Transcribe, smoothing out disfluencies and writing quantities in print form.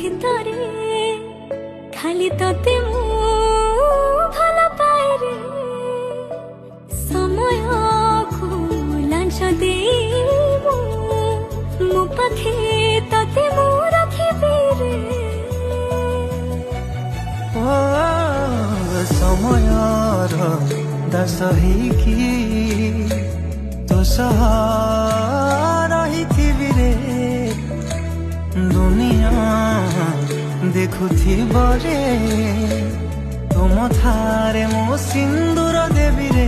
ভিতরে খালি তোতে মু ভাল পাଏ রে ସମୟକୁ ଲାଞ୍ଚ ଦେଇ ମୋ ପାଖେ ତତେ ମୁଁ ରଖିବି ରେ ଓ ସମୟର ଦାସ ହେଇକି ତୋ ସହ ରହିଥିବି ରେ ଦୁନିଆ ଦେଖୁଥିବ ରେ ତୁମ ଥାରେ ମୋ ସିନ୍ଦୁର ଦେବି ରେ